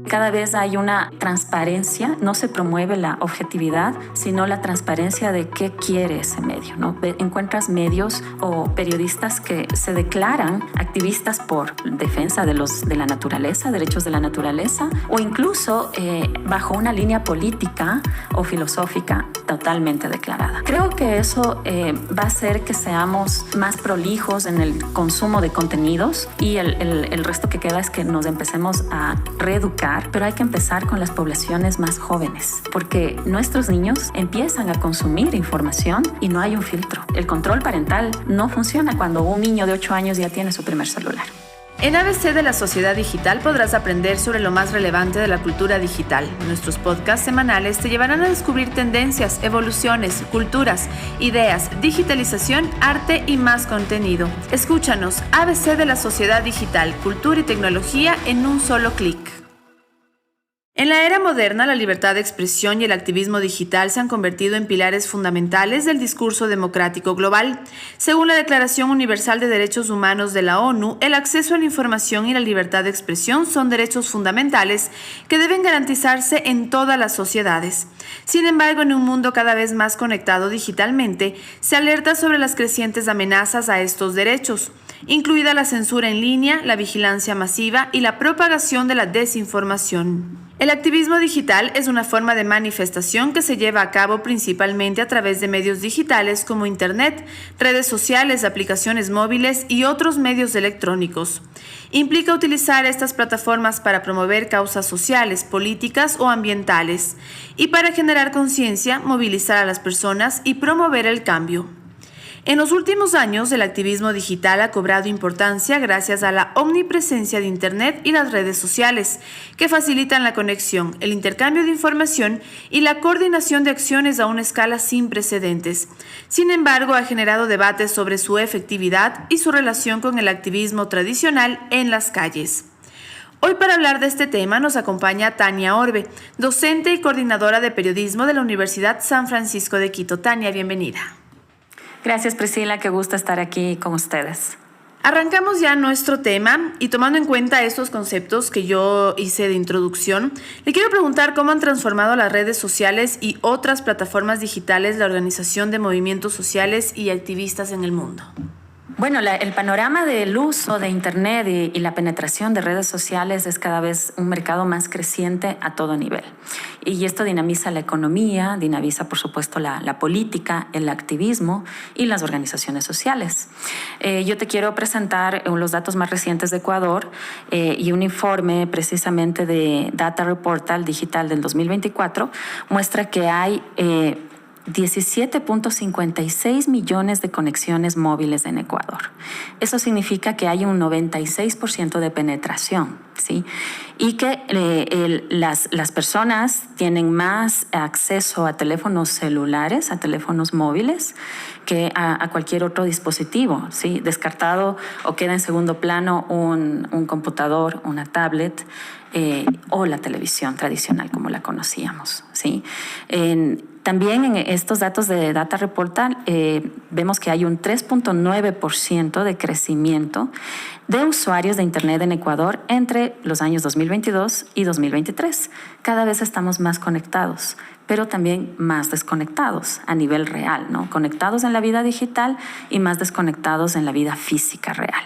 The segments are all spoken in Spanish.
Cada vez hay una transparencia, no se promueve la objetividad, sino la transparencia de qué quiere ese medio, ¿no? Encuentras medios o periodistas que se declaran activistas por defensa de la naturaleza, derechos de la naturaleza, o incluso bajo una línea política o filosófica totalmente declarada. Creo que eso va a hacer que seamos más prolijos en el consumo de contenidos y el resto que queda es que nos empecemos a reeducar, pero hay que empezar con las poblaciones más jóvenes, porque nuestros niños empiezan a consumir información y no hay un filtro. El control parental no funciona cuando un niño de 8 años ya tiene su primer celular. En ABC de la Sociedad Digital podrás aprender sobre lo más relevante de la cultura digital. Nuestros podcasts semanales te llevarán a descubrir tendencias, evoluciones, culturas, ideas, digitalización, arte y más contenido. Escúchanos, ABC de la Sociedad Digital, cultura y tecnología en un solo clic. En la era moderna, la libertad de expresión y el activismo digital se han convertido en pilares fundamentales del discurso democrático global. Según la Declaración Universal de Derechos Humanos de la ONU, el acceso a la información y la libertad de expresión son derechos fundamentales que deben garantizarse en todas las sociedades. Sin embargo, en un mundo cada vez más conectado digitalmente, se alerta sobre las crecientes amenazas a estos derechos, incluida la censura en línea, la vigilancia masiva y la propagación de la desinformación. El activismo digital es una forma de manifestación que se lleva a cabo principalmente a través de medios digitales como Internet, redes sociales, aplicaciones móviles y otros medios electrónicos. Implica utilizar estas plataformas para promover causas sociales, políticas o ambientales y para generar conciencia, movilizar a las personas y promover el cambio. En los últimos años, el activismo digital ha cobrado importancia gracias a la omnipresencia de Internet y las redes sociales, que facilitan la conexión, el intercambio de información y la coordinación de acciones a una escala sin precedentes. Sin embargo, ha generado debates sobre su efectividad y su relación con el activismo tradicional en las calles. Hoy para hablar de este tema nos acompaña Tania Orbe, docente y coordinadora de periodismo de la Universidad San Francisco de Quito. Tania, bienvenida. Gracias, Priscila, qué gusto estar aquí con ustedes. Arrancamos ya nuestro tema y tomando en cuenta estos conceptos que yo hice de introducción, le quiero preguntar cómo han transformado las redes sociales y otras plataformas digitales la organización de movimientos sociales y activistas en el mundo. Bueno, el panorama del uso de Internet y la penetración de redes sociales es cada vez un mercado más creciente a todo nivel. Y esto dinamiza la economía, dinamiza, por supuesto, la política, el activismo y las organizaciones sociales. Yo te quiero presentar los datos más recientes de Ecuador y un informe precisamente de Data Reportal Digital del 2024 muestra que hay 17.56 millones de conexiones móviles en Ecuador. Eso significa que hay un 96% de penetración, ¿sí? Y que las personas tienen más acceso a teléfonos celulares, a teléfonos móviles, que a cualquier otro dispositivo, ¿sí? Descartado o queda en segundo plano un computador, una tablet, o la televisión tradicional como la conocíamos, ¿sí? También en estos datos de Data Reportal vemos que hay un 3.9% de crecimiento de usuarios de Internet en Ecuador entre los años 2022 y 2023. Cada vez estamos más conectados, pero también más desconectados a nivel real, ¿no? Conectados en la vida digital y más desconectados en la vida física real.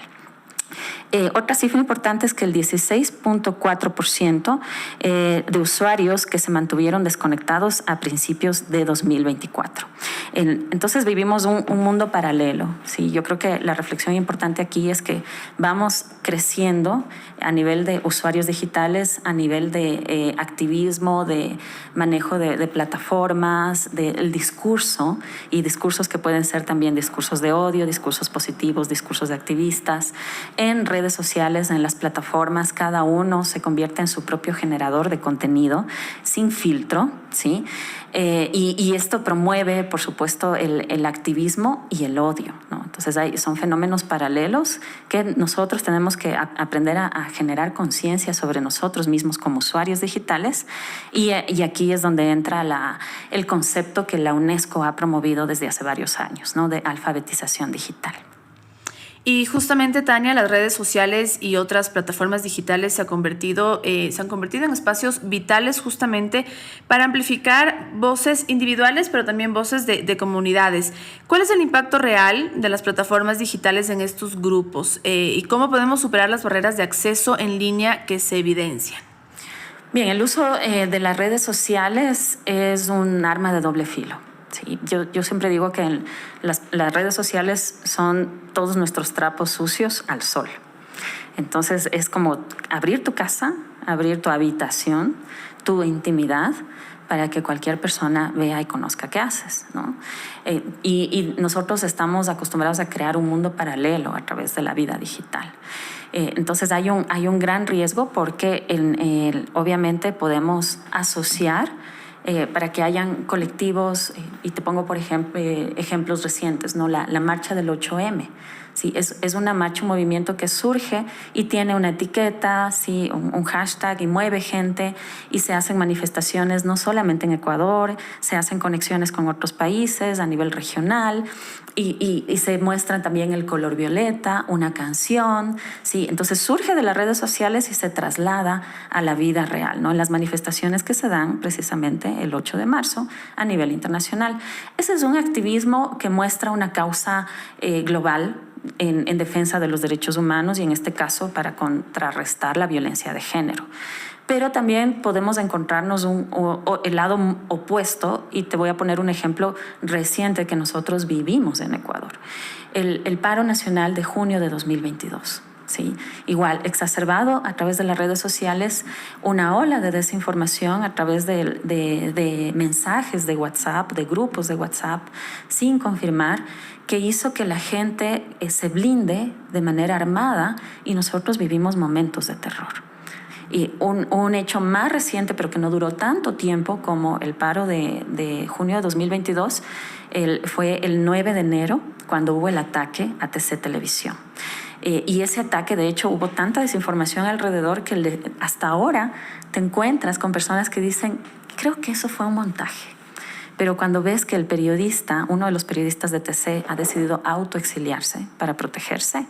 Otra cifra importante es que el 16.4% de usuarios que se mantuvieron desconectados a principios de 2024. Entonces vivimos un mundo paralelo, ¿sí? Yo creo que la reflexión importante aquí es que vamos creciendo a nivel de usuarios digitales, a nivel de activismo, de manejo de plataformas, del discurso y discursos que pueden ser también discursos de odio, discursos positivos, discursos de activistas. En redes sociales, en las plataformas, cada uno se convierte en su propio generador de contenido sin filtro, ¿sí? Y esto promueve, por supuesto, el activismo y el odio, ¿no? Entonces son fenómenos paralelos que nosotros tenemos que aprender a generar conciencia sobre nosotros mismos como usuarios digitales y aquí es donde entra el concepto que la UNESCO ha promovido desde hace varios años, ¿no? De alfabetización digital. Y justamente, Tania, las redes sociales y otras plataformas digitales se han convertido en espacios vitales justamente para amplificar voces individuales, pero también voces de comunidades. ¿Cuál es el impacto real de las plataformas digitales en estos grupos? ¿Y cómo podemos superar las barreras de acceso en línea que se evidencian? Bien, el uso de las redes sociales es un arma de doble filo. Sí, yo siempre digo que las redes sociales son todos nuestros trapos sucios al sol. Entonces es como abrir tu casa, abrir tu habitación, tu intimidad, para que cualquier persona vea y conozca qué haces, ¿no? Y nosotros estamos acostumbrados a crear un mundo paralelo a través de la vida digital. Entonces hay un gran riesgo porque obviamente podemos asociar para que hayan colectivos, y te pongo por ejemplo ejemplos recientes, ¿no? La marcha del 8M. Sí, es una marcha, un movimiento que surge y tiene una etiqueta, sí, un hashtag, y mueve gente, y se hacen manifestaciones no solamente en Ecuador, se hacen conexiones con otros países a nivel regional, y se muestra también el color violeta, una canción, sí. Entonces surge de las redes sociales y se traslada a la vida real, ¿no? En las manifestaciones que se dan precisamente el 8 de marzo a nivel internacional. Ese es un activismo que muestra una causa global en defensa de los derechos humanos, y en este caso para contrarrestar la violencia de género. Pero también podemos encontrarnos el lado opuesto, y te voy a poner un ejemplo reciente que nosotros vivimos en Ecuador. El paro nacional de junio de 2022. Sí, igual, exacerbado a través de las redes sociales, una ola de desinformación a través de mensajes de WhatsApp, de grupos de WhatsApp, sin confirmar, que hizo que la gente se blinde de manera armada, y nosotros vivimos momentos de terror. Y un hecho más reciente, pero que no duró tanto tiempo como el paro de junio de 2022, fue el 9 de enero, cuando hubo el ataque a TC Televisión. Y ese ataque, de hecho, hubo tanta desinformación alrededor que hasta ahora te encuentras con personas que dicen, creo que eso fue un montaje. Pero cuando ves que el periodista, uno de los periodistas de TC, ha decidido autoexiliarse para protegerse,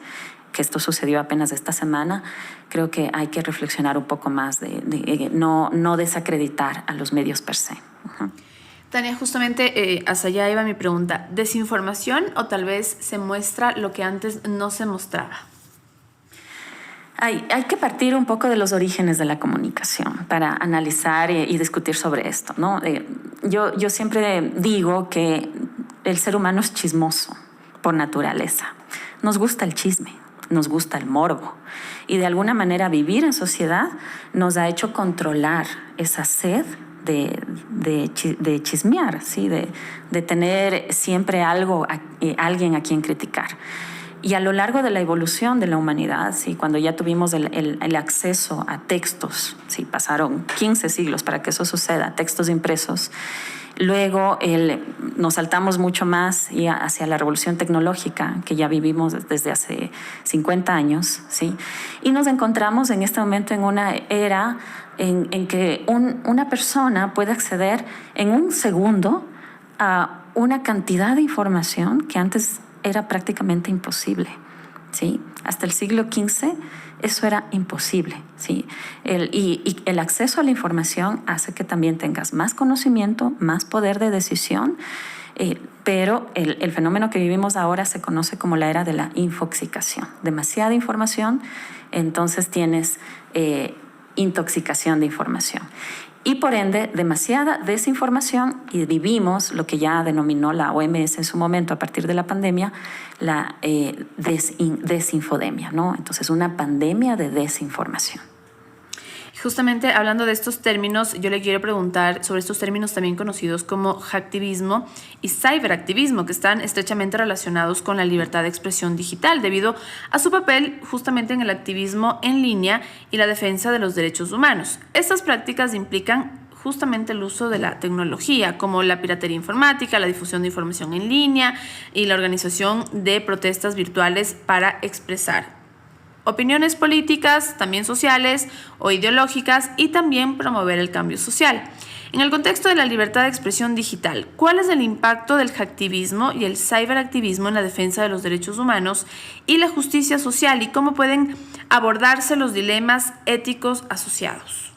que esto sucedió apenas esta semana, creo que hay que reflexionar un poco más de no desacreditar a los medios per se. Uh-huh. Tania, justamente hacia allá iba mi pregunta. ¿Desinformación o tal vez se muestra lo que antes no se mostraba? Hay que partir un poco de los orígenes de la comunicación para analizar y discutir sobre esto, ¿no? Yo siempre digo que el ser humano es chismoso por naturaleza. Nos gusta el chisme, nos gusta el morbo, y de alguna manera vivir en sociedad nos ha hecho controlar esa sed de chismear, ¿sí? de tener siempre alguien a quien criticar. Y a lo largo de la evolución de la humanidad, ¿sí? Cuando ya tuvimos el acceso a textos, ¿sí? Pasaron 15 siglos para que eso suceda, textos impresos. Luego nos saltamos mucho más hacia la revolución tecnológica, que ya vivimos desde hace 50 años, ¿sí? Y nos encontramos en este momento en una era en que una persona puede acceder en un segundo a una cantidad de información que antes era prácticamente imposible, ¿sí? Hasta el siglo XV eso era imposible, ¿sí? Y el acceso a la información hace que también tengas más conocimiento, más poder de decisión, pero el fenómeno que vivimos ahora se conoce como la era de la infoxicación. Demasiada información, entonces tienes intoxicación de información. Y por ende, demasiada desinformación, y vivimos lo que ya denominó la OMS en su momento a partir de la pandemia, la desinfodemia, ¿no? Entonces, una pandemia de desinformación. Justamente hablando de estos términos, yo le quiero preguntar sobre estos términos también conocidos como hacktivismo y cyberactivismo, que están estrechamente relacionados con la libertad de expresión digital debido a su papel justamente en el activismo en línea y la defensa de los derechos humanos. Estas prácticas implican justamente el uso de la tecnología, como la piratería informática, la difusión de información en línea y la organización de protestas virtuales para expresar opiniones políticas, también sociales o ideológicas, y también promover el cambio social. En el contexto de la libertad de expresión digital, ¿cuál es el impacto del hacktivismo y el ciberactivismo en la defensa de los derechos humanos y la justicia social, y cómo pueden abordarse los dilemas éticos asociados?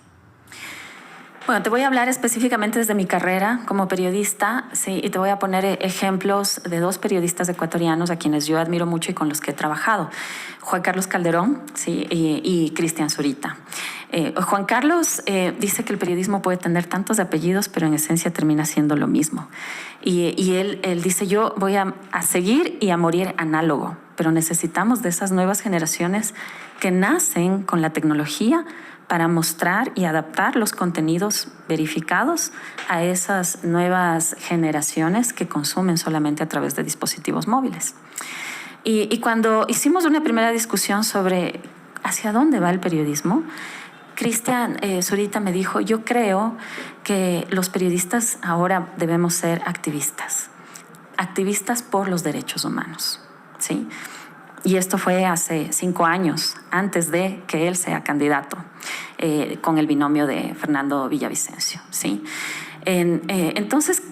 Bueno, te voy a hablar específicamente desde mi carrera como periodista, sí, y te voy a poner ejemplos de dos periodistas ecuatorianos a quienes yo admiro mucho y con los que he trabajado: Juan Carlos Calderón, sí, y Cristian Zurita. Juan Carlos dice que el periodismo puede tener tantos apellidos, pero en esencia termina siendo lo mismo. Y él dice: yo voy a seguir y a morir análogo, pero necesitamos de esas nuevas generaciones que nacen con la tecnología para mostrar y adaptar los contenidos verificados a esas nuevas generaciones que consumen solamente a través de dispositivos móviles. Y cuando hicimos una primera discusión sobre hacia dónde va el periodismo, Cristian Zurita me dijo: yo creo que los periodistas ahora debemos ser activistas por los derechos humanos, ¿sí? Y esto fue hace 5 años, antes de que él sea candidato, con el binomio de Fernando Villavicencio, ¿sí? Entonces,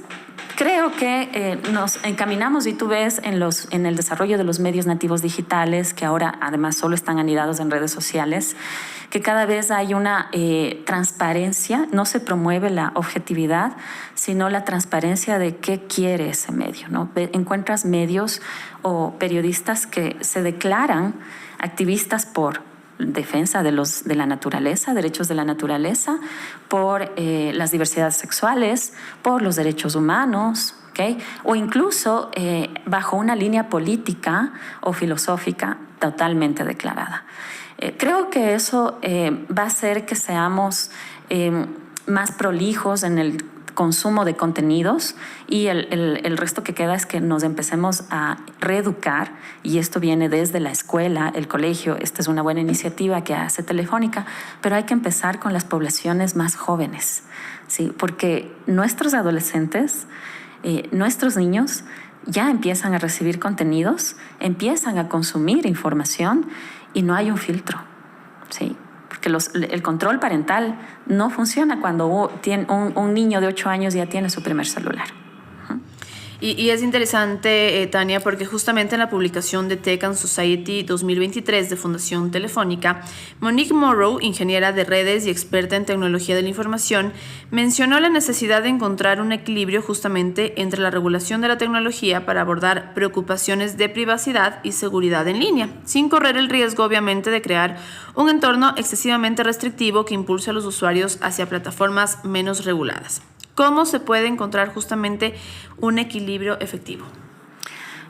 creo que nos encaminamos, y tú ves en el desarrollo de los medios nativos digitales, que ahora además solo están anidados en redes sociales, que cada vez hay una transparencia. No se promueve la objetividad, sino la transparencia de qué quiere ese medio, ¿no? Encuentras medios o periodistas que se declaran activistas por defensa de la naturaleza, derechos de la naturaleza, por las diversidades sexuales, por los derechos humanos, ¿okay? O incluso bajo una línea política o filosófica totalmente declarada. Creo que eso va a hacer que seamos más prolijos en el consumo de contenidos, y el resto que queda es que nos empecemos a reeducar, y esto viene desde la escuela, el colegio. Esta es una buena iniciativa que hace Telefónica, pero hay que empezar con las poblaciones más jóvenes, ¿sí? Porque nuestros adolescentes, nuestros niños ya empiezan a recibir contenidos, empiezan a consumir información y no hay un filtro, ¿sí? Porque el control parental no funciona cuando un niño de 8 años ya tiene su primer celular. Y es interesante, Tania, porque justamente en la publicación de Tech and Society 2023 de Fundación Telefónica, Monique Morrow, ingeniera de redes y experta en tecnología de la información, mencionó la necesidad de encontrar un equilibrio justamente entre la regulación de la tecnología para abordar preocupaciones de privacidad y seguridad en línea, sin correr el riesgo, obviamente, de crear un entorno excesivamente restrictivo que impulse a los usuarios hacia plataformas menos reguladas. ¿Cómo se puede encontrar justamente un equilibrio efectivo?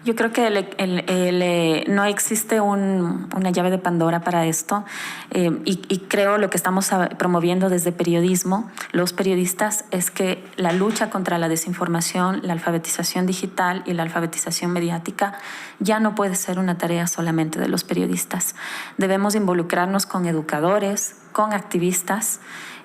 Yo creo que no existe una llave de Pandora para esto, y creo lo que estamos promoviendo desde periodismo, los periodistas, es que la lucha contra la desinformación, la alfabetización digital y la alfabetización mediática ya no puede ser una tarea solamente de los periodistas. Debemos involucrarnos con educadores, con activistas,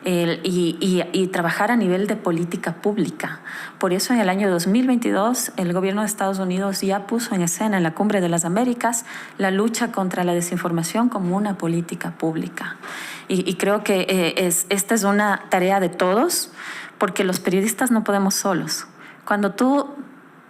y trabajar a nivel de política pública. Por eso en el año 2022 el gobierno de Estados Unidos ya puso en escena en la Cumbre de las Américas la lucha contra la desinformación como una política pública. Y creo que esta es una tarea de todos, porque los periodistas no podemos solos. Cuando tú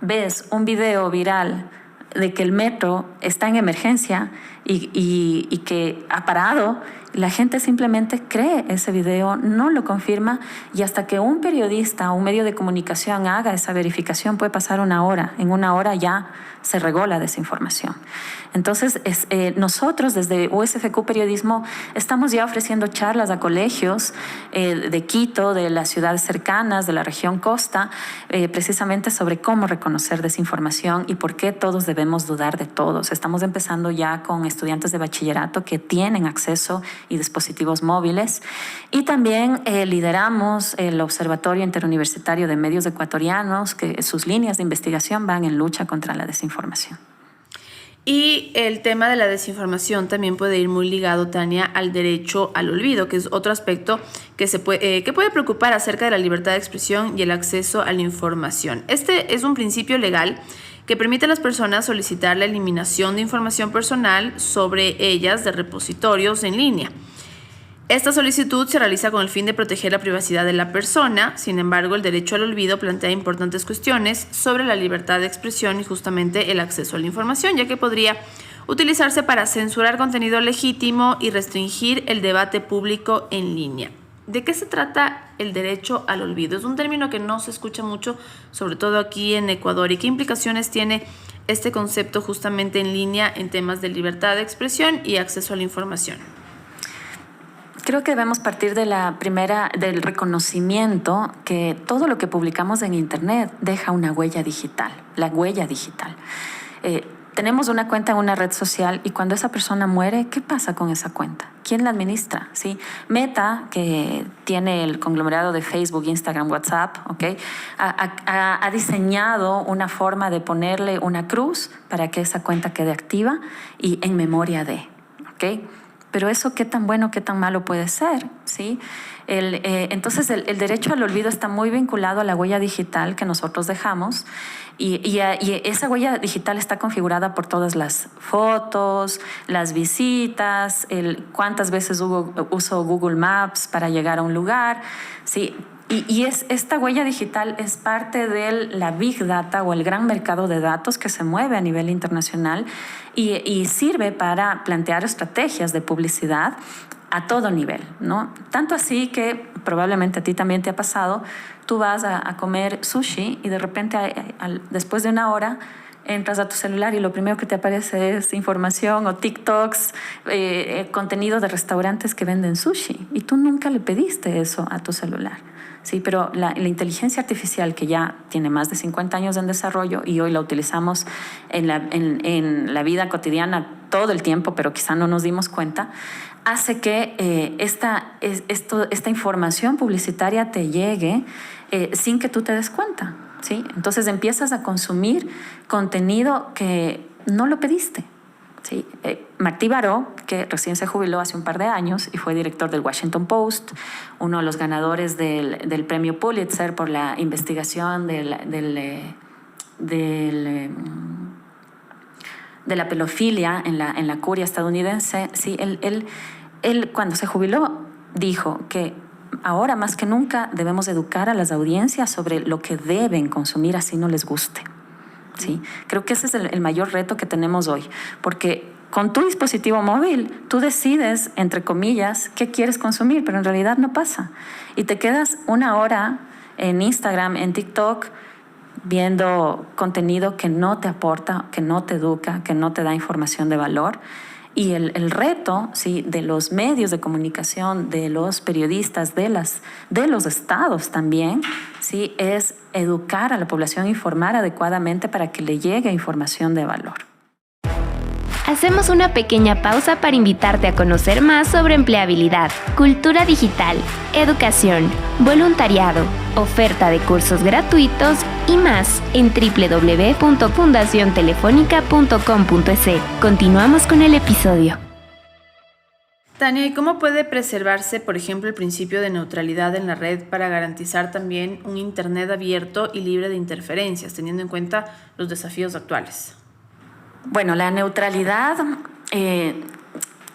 ves un video viral de que el metro está en emergencia y que ha parado, la gente simplemente cree ese video, no lo confirma, y hasta que un periodista o un medio de comunicación haga esa verificación puede pasar 1 hora. En 1 hora ya se regó la desinformación. Entonces, nosotros desde USFQ Periodismo estamos ya ofreciendo charlas a colegios de Quito, de las ciudades cercanas, de la región costa, precisamente sobre cómo reconocer desinformación y por qué todos debemos dudar de todos. Estamos empezando ya con estudiantes de bachillerato que tienen acceso y dispositivos móviles, y también lideramos el Observatorio Interuniversitario de Medios Ecuatorianos, que sus líneas de investigación van en lucha contra la desinformación. Y el tema de la desinformación también puede ir muy ligado, Tania, al derecho al olvido, que es otro aspecto que puede preocupar acerca de la libertad de expresión y el acceso a la información. Este es un principio legal que permite a las personas solicitar la eliminación de información personal sobre ellas de repositorios en línea. Esta solicitud se realiza con el fin de proteger la privacidad de la persona. Sin embargo, el derecho al olvido plantea importantes cuestiones sobre la libertad de expresión y justamente el acceso a la información, ya que podría utilizarse para censurar contenido legítimo y restringir el debate público en línea. ¿De qué se trata el derecho al olvido? Es un término que no se escucha mucho, sobre todo aquí en Ecuador. ¿Y qué implicaciones tiene este concepto justamente en línea en temas de libertad de expresión y acceso a la información? Creo que debemos partir del reconocimiento que todo lo que publicamos en Internet deja una huella digital, la huella digital. Tenemos una cuenta en una red social y cuando esa persona muere, ¿qué pasa con esa cuenta? ¿Quién la administra? ¿Sí? Meta, que tiene el conglomerado de Facebook, Instagram, WhatsApp, ¿okay? ha diseñado una forma de ponerle una cruz para que esa cuenta quede activa y en memoria de, ¿okay? Pero eso, ¿qué tan bueno, qué tan malo puede ser? ¿Sí? Entonces, el derecho al olvido está muy vinculado a la huella digital que nosotros dejamos y esa huella digital está configurada por todas las fotos, las visitas, cuántas veces uso Google Maps para llegar a un lugar, ¿sí? Esta huella digital es parte de la Big Data o el gran mercado de datos que se mueve a nivel internacional y sirve para plantear estrategias de publicidad a todo nivel, ¿no? Tanto así que probablemente a ti también te ha pasado, tú vas a comer sushi y de repente después de una hora entras a tu celular y lo primero que te aparece es información o TikToks, contenido de restaurantes que venden sushi y tú nunca le pediste eso a tu celular. Sí, pero la inteligencia artificial, que ya tiene más de 50 años en desarrollo y hoy la utilizamos en la vida cotidiana todo el tiempo, pero quizá no nos dimos cuenta, hace que esta información publicitaria te llegue sin que tú te des cuenta, ¿sí? Entonces empiezas a consumir contenido que no lo pediste. Sí, Martí Baró, que recién se jubiló hace un par de años y fue director del Washington Post, uno de los ganadores del premio Pulitzer por la investigación de la pedofilia en la curia estadounidense. Sí, él cuando se jubiló dijo que ahora más que nunca debemos educar a las audiencias sobre lo que deben consumir así no les guste. Sí, creo que ese es el mayor reto que tenemos hoy, porque con tu dispositivo móvil tú decides, entre comillas, qué quieres consumir, pero en realidad no pasa. Y te quedas una hora en Instagram, en TikTok, viendo contenido que no te aporta, que no te educa, que no te da información de valor. Y el reto, sí, de los medios de comunicación, de los periodistas, de los estados también, sí, es educar a la población, informar adecuadamente para que le llegue información de valor. Hacemos una pequeña pausa para invitarte a conocer más sobre empleabilidad, cultura digital, educación, voluntariado, oferta de cursos gratuitos y más en www.fundaciontelefónica.com.es. Continuamos con el episodio. Tania, ¿y cómo puede preservarse, por ejemplo, el principio de neutralidad en la red para garantizar también un Internet abierto y libre de interferencias, teniendo en cuenta los desafíos actuales? Bueno, la neutralidad,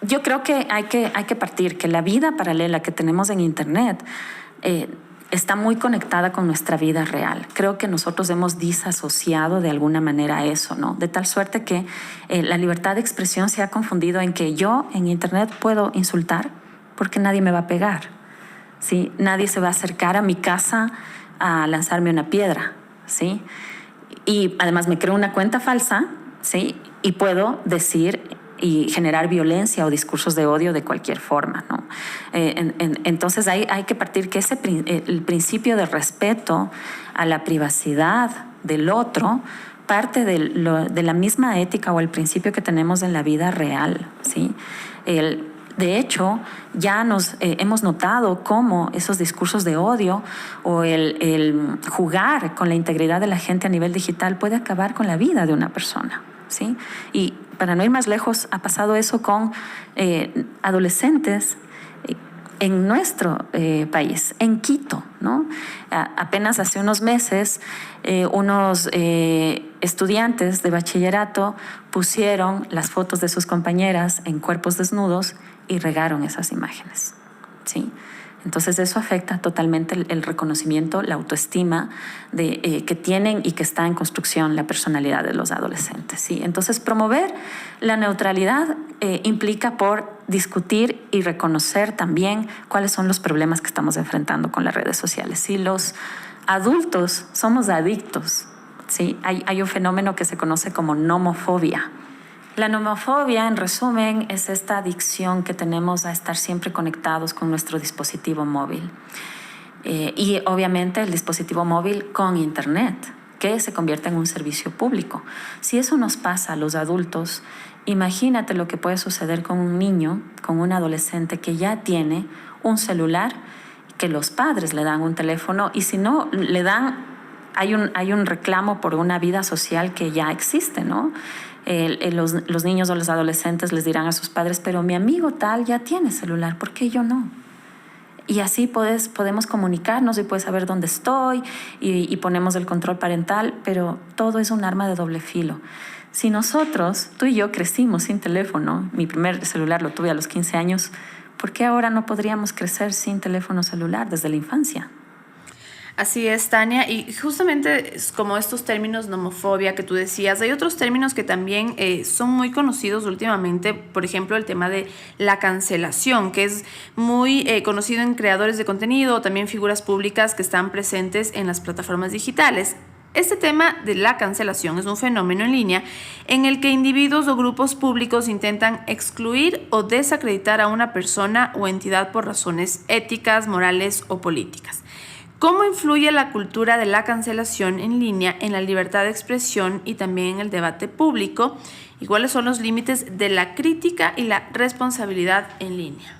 yo creo que hay que partir que la vida paralela que tenemos en Internet está muy conectada con nuestra vida real. Creo que nosotros hemos disasociado de alguna manera eso, ¿no? De tal suerte que la libertad de expresión se ha confundido en que yo en Internet puedo insultar porque nadie me va a pegar, ¿sí? Nadie se va a acercar a mi casa a lanzarme una piedra, ¿sí? Y además me creo una cuenta falsa, ¿sí? Y puedo decir y generar violencia o discursos de odio de cualquier forma, ¿no? Entonces hay que partir que el principio de respeto a la privacidad del otro parte de la misma ética o el principio que tenemos en la vida real, ¿sí? De hecho, ya hemos notado cómo esos discursos de odio o el jugar con la integridad de la gente a nivel digital puede acabar con la vida de una persona, ¿sí? Y para no ir más lejos, ha pasado eso con adolescentes en nuestro país, en Quito, ¿no? Apenas hace unos meses, unos estudiantes de bachillerato pusieron las fotos de sus compañeras en cuerpos desnudos y regaron esas imágenes, ¿sí? Entonces eso afecta totalmente el reconocimiento, la autoestima que tienen y que está en construcción la personalidad de los adolescentes, ¿sí? Entonces promover la neutralidad implica por discutir y reconocer también cuáles son los problemas que estamos enfrentando con las redes sociales. Si los adultos somos adictos, ¿sí? Hay un fenómeno que se conoce como nomofobia. La nomofobia, en resumen, es esta adicción que tenemos a estar siempre conectados con nuestro dispositivo móvil. Y obviamente el dispositivo móvil con Internet, que se convierte en un servicio público. Si eso nos pasa a los adultos, imagínate lo que puede suceder con un niño, con un adolescente que ya tiene un celular, que los padres le dan un teléfono y si no le dan, hay un reclamo por una vida social que ya existe, ¿no? Los niños o los adolescentes les dirán a sus padres, pero mi amigo tal ya tiene celular, ¿por qué yo no? Y así podemos comunicarnos y puedes saber dónde estoy y ponemos el control parental, pero todo es un arma de doble filo. Si nosotros, tú y yo crecimos sin teléfono, mi primer celular lo tuve a los 15 años, ¿por qué ahora no podríamos crecer sin teléfono celular desde la infancia? Así es, Tania, y justamente como estos términos nomofobia que tú decías, hay otros términos que también son muy conocidos últimamente, por ejemplo, el tema de la cancelación, que es muy conocido en creadores de contenido o también figuras públicas que están presentes en las plataformas digitales. Este tema de la cancelación es un fenómeno en línea en el que individuos o grupos públicos intentan excluir o desacreditar a una persona o entidad por razones éticas, morales o políticas. ¿Cómo influye la cultura de la cancelación en línea en la libertad de expresión y también en el debate público? ¿Y cuáles son los límites de la crítica y la responsabilidad en línea?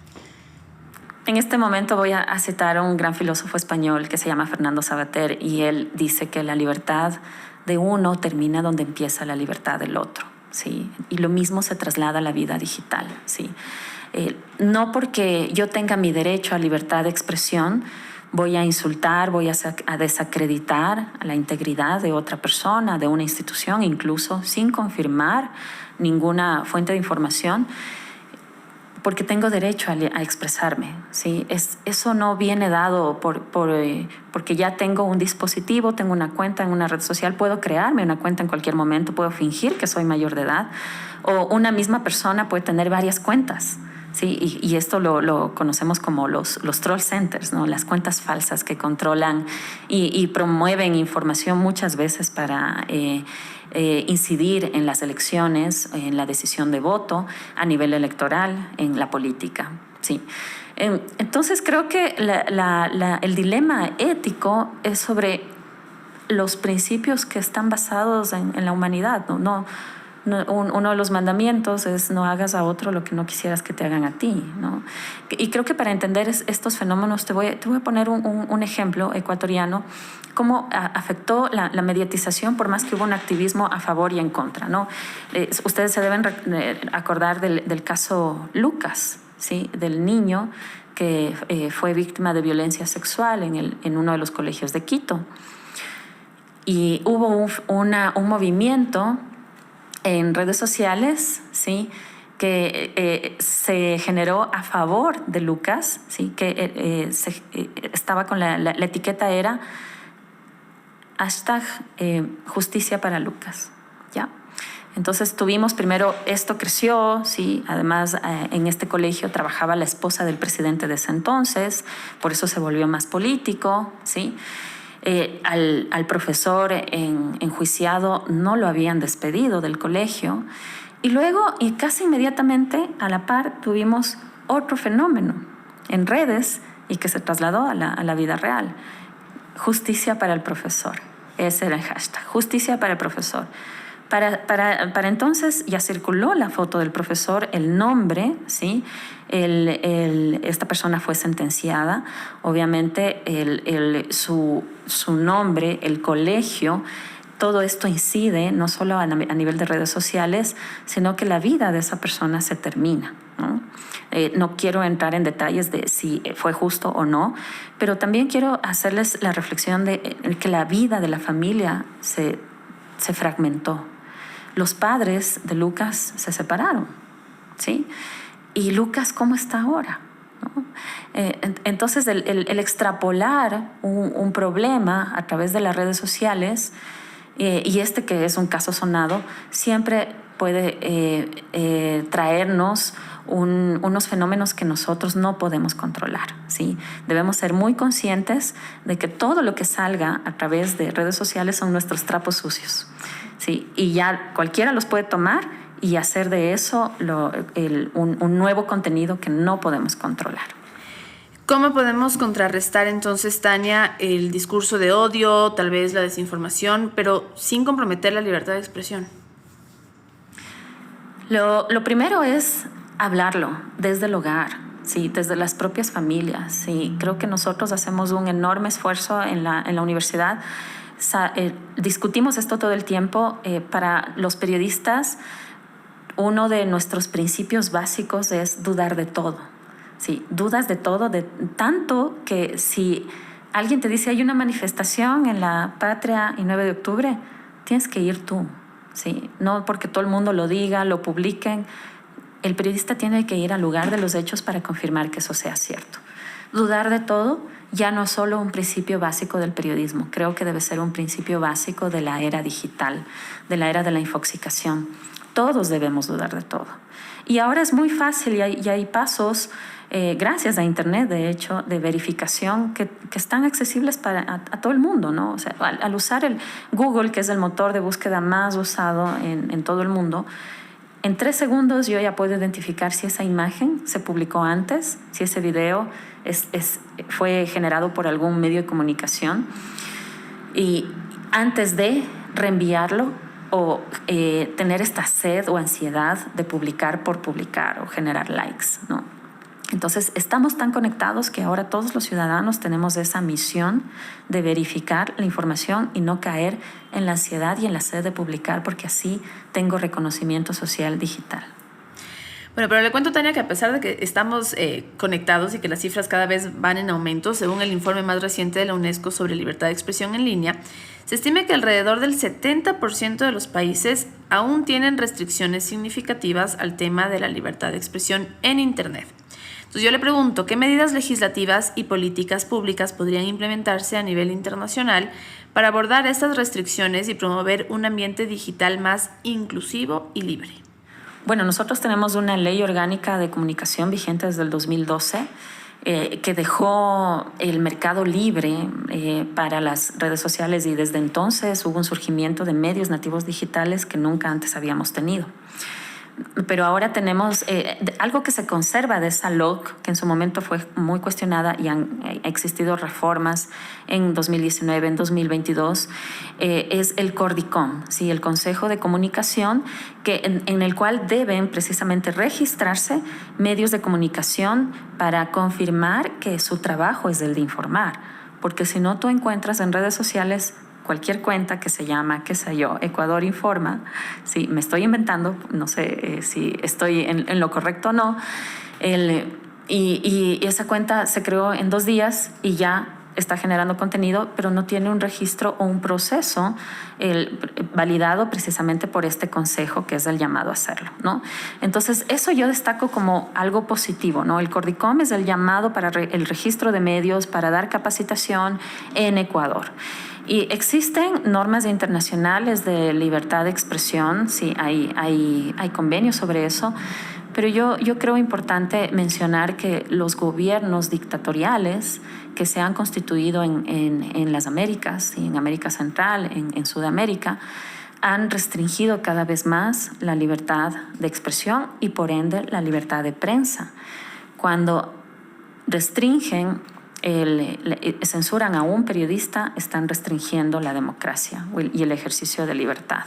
En este momento voy a citar a un gran filósofo español que se llama Fernando Savater y él dice que la libertad de uno termina donde empieza la libertad del otro, ¿sí? Y lo mismo se traslada a la vida digital, ¿sí? No porque yo tenga mi derecho a libertad de expresión voy a insultar, voy a desacreditar a la integridad de otra persona, de una institución, incluso sin confirmar ninguna fuente de información, porque tengo derecho a expresarme, ¿sí? Eso no viene dado porque ya tengo un dispositivo, tengo una cuenta en una red social, puedo crearme una cuenta en cualquier momento, puedo fingir que soy mayor de edad, o una misma persona puede tener varias cuentas. Sí, y esto lo conocemos como los troll centers, ¿no? Las cuentas falsas que controlan y promueven información muchas veces para incidir en las elecciones, en la decisión de voto a nivel electoral, en la política. Sí. Entonces creo que el dilema ético es sobre los principios que están basados en la humanidad, ¿no? Uno de los mandamientos es no hagas a otro lo que no quisieras que te hagan a ti, ¿no? Y creo que para entender estos fenómenos te voy a poner un ejemplo ecuatoriano, cómo afectó la mediatización por más que hubo un activismo a favor y en contra, ¿no? Ustedes se deben acordar del caso Lucas, ¿sí? Del niño que fue víctima de violencia sexual en uno de los colegios de Quito. Y hubo un movimiento en redes sociales, ¿sí? Que se generó a favor de Lucas, ¿sí? Que estaba con la etiqueta era hashtag justicia para Lucas, ¿ya? Entonces tuvimos primero, esto creció, ¿sí? Además en este colegio trabajaba la esposa del presidente de ese entonces, por eso se volvió más político, ¿sí? Al profesor enjuiciado no lo habían despedido del colegio y luego y casi inmediatamente a la par tuvimos otro fenómeno en redes y que se trasladó a la vida real. Justicia para el profesor, ese era el hashtag, justicia para el profesor. Para entonces ya circuló la foto del profesor, el nombre, ¿sí? Esta persona fue sentenciada. Obviamente su nombre, el colegio, todo esto incide no solo a nivel de redes sociales, sino que la vida de esa persona se termina, ¿no? No quiero entrar en detalles de si fue justo o no, pero también quiero hacerles la reflexión de que la vida de la familia se fragmentó. Los padres de Lucas se separaron, ¿sí? ¿Y Lucas cómo está ahora? ¿no? Entonces, el extrapolar un problema a través de las redes sociales, y que es un caso sonado, siempre puede traernos unos fenómenos que nosotros no podemos controlar, ¿sí? Debemos ser muy conscientes de que todo lo que salga a través de redes sociales son nuestros trapos sucios, ¿sí? Y ya cualquiera los puede tomar y hacer de eso un nuevo contenido que no podemos controlar. ¿Cómo podemos contrarrestar entonces, Tania, el discurso de odio, tal vez la desinformación, pero sin comprometer la libertad de expresión? Lo primero es hablarlo desde el hogar, ¿sí? Desde las propias familias, ¿sí? Creo que nosotros hacemos un enorme esfuerzo en la universidad. Discutimos esto todo el tiempo. Para los periodistas, uno de nuestros principios básicos es dudar de todo. Sí, dudas de todo, de tanto que si alguien te dice hay una manifestación en la Patria y 9 de octubre, tienes que ir tú, ¿sí? No porque todo el mundo lo diga, lo publiquen. El periodista tiene que ir al lugar de los hechos para confirmar que eso sea cierto. Dudar de todo ya no es solo un principio básico del periodismo, creo que debe ser un principio básico de la era digital, de la era de la infoxicación. Todos debemos dudar de todo. Y ahora es muy fácil y hay pasos, gracias a Internet, de hecho, de verificación que están accesibles a todo el mundo, ¿no? O sea, al usar el Google, que es el motor de búsqueda más usado en todo el mundo, en 3 segundos yo ya puedo identificar si esa imagen se publicó antes, si ese video fue generado por algún medio de comunicación, y antes de reenviarlo o tener esta sed o ansiedad de publicar por publicar o generar likes, ¿no? Entonces, estamos tan conectados que ahora todos los ciudadanos tenemos esa misión de verificar la información y no caer en la ansiedad y en la sed de publicar, porque así tengo reconocimiento social digital. Bueno, pero le cuento, Tania, que a pesar de que estamos conectados y que las cifras cada vez van en aumento, según el informe más reciente de la UNESCO sobre libertad de expresión en línea, se estima que alrededor del 70% de los países aún tienen restricciones significativas al tema de la libertad de expresión en Internet. Entonces yo le pregunto, ¿qué medidas legislativas y políticas públicas podrían implementarse a nivel internacional para abordar estas restricciones y promover un ambiente digital más inclusivo y libre? Bueno, nosotros tenemos una ley orgánica de comunicación vigente desde el 2012 que dejó el mercado libre para las redes sociales, y desde entonces hubo un surgimiento de medios nativos digitales que nunca antes habíamos tenido. Pero ahora tenemos algo que se conserva de esa LOC, que en su momento fue muy cuestionada y han existido reformas en 2019, en 2022, es el CORDICOM, ¿sí? El Consejo de Comunicación, en el cual deben precisamente registrarse medios de comunicación para confirmar que su trabajo es el de informar, porque si no, tú encuentras en redes sociales cualquier cuenta que se llama, qué sé yo, Ecuador Informa, sí, me estoy inventando, no sé si estoy en lo correcto o no, y esa cuenta se creó en 2 días y ya está generando contenido, pero no tiene un registro o un proceso validado precisamente por este consejo, que es el llamado a hacerlo, ¿no? Entonces, eso yo destaco como algo positivo, ¿no? El CORDICOM es el llamado para el registro de medios, para dar capacitación en Ecuador. Y existen normas internacionales de libertad de expresión, sí, hay convenios sobre eso, pero yo creo importante mencionar que los gobiernos dictatoriales que se han constituido en las Américas, en América Central, en Sudamérica, han restringido cada vez más la libertad de expresión y por ende la libertad de prensa. Cuando restringen censuran a un periodista, están restringiendo la democracia y el ejercicio de libertad.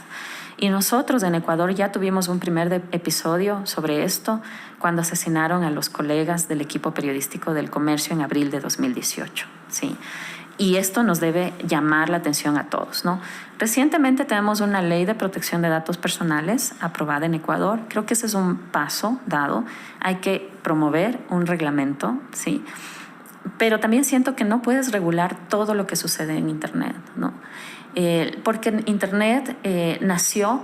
Y nosotros en Ecuador ya tuvimos un primer episodio sobre esto cuando asesinaron a los colegas del equipo periodístico del Comercio en abril de 2018. ¿Sí? Y esto nos debe llamar la atención a todos, ¿no? Recientemente tenemos una ley de protección de datos personales aprobada en Ecuador. Creo que ese es un paso dado. Hay que promover un reglamento, ¿sí? Pero también siento que no puedes regular todo lo que sucede en Internet, ¿no? Porque Internet nació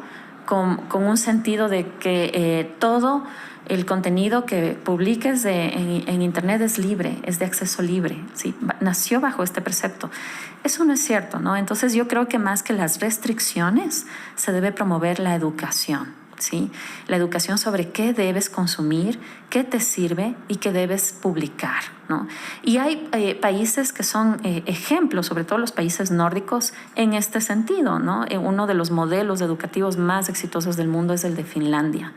con un sentido de que todo el contenido que publiques en Internet es libre, es de acceso libre, ¿sí? Nació bajo este precepto. Eso no es cierto, ¿no? Entonces yo creo que más que las restricciones se debe promover la educación, ¿sí? La educación sobre qué debes consumir, qué te sirve y qué debes publicar, ¿no? Y hay países que son ejemplos, sobre todo los países nórdicos, en este sentido, ¿no? Uno de los modelos educativos más exitosos del mundo es el de Finlandia,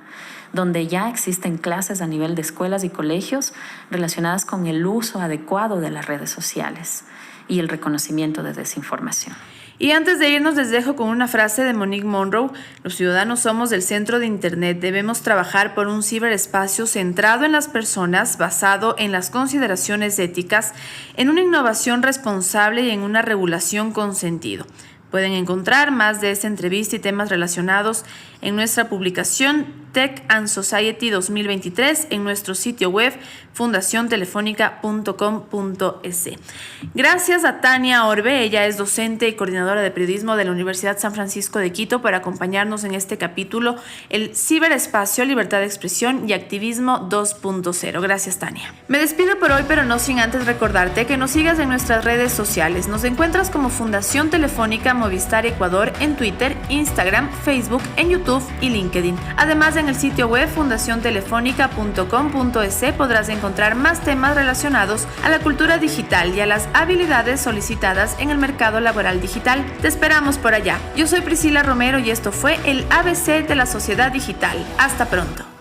donde ya existen clases a nivel de escuelas y colegios relacionadas con el uso adecuado de las redes sociales y el reconocimiento de desinformación. Y antes de irnos les dejo con una frase de Monique Monroe: los ciudadanos somos del centro de Internet, debemos trabajar por un ciberespacio centrado en las personas, basado en las consideraciones éticas, en una innovación responsable y en una regulación con sentido. Pueden encontrar más de esta entrevista y temas relacionados en nuestra publicación Tech and Society 2023 en nuestro sitio web fundaciontelefónica.com.es. Gracias a Tania Orbe, ella es docente y coordinadora de periodismo de la Universidad San Francisco de Quito, por acompañarnos en este capítulo, el ciberespacio, libertad de expresión y activismo 2.0. Gracias, Tania. Me despido por hoy, pero no sin antes recordarte que nos sigas en nuestras redes sociales. Nos encuentras como Fundación Telefónica Movistar Ecuador en Twitter, Instagram, Facebook, en YouTube y LinkedIn. Además, en el sitio web fundaciontelefónica.com.es podrás encontrar más temas relacionados a la cultura digital y a las habilidades solicitadas en el mercado laboral digital. Te esperamos por allá. Yo soy Priscila Romero y esto fue el ABC de la Sociedad Digital. Hasta pronto.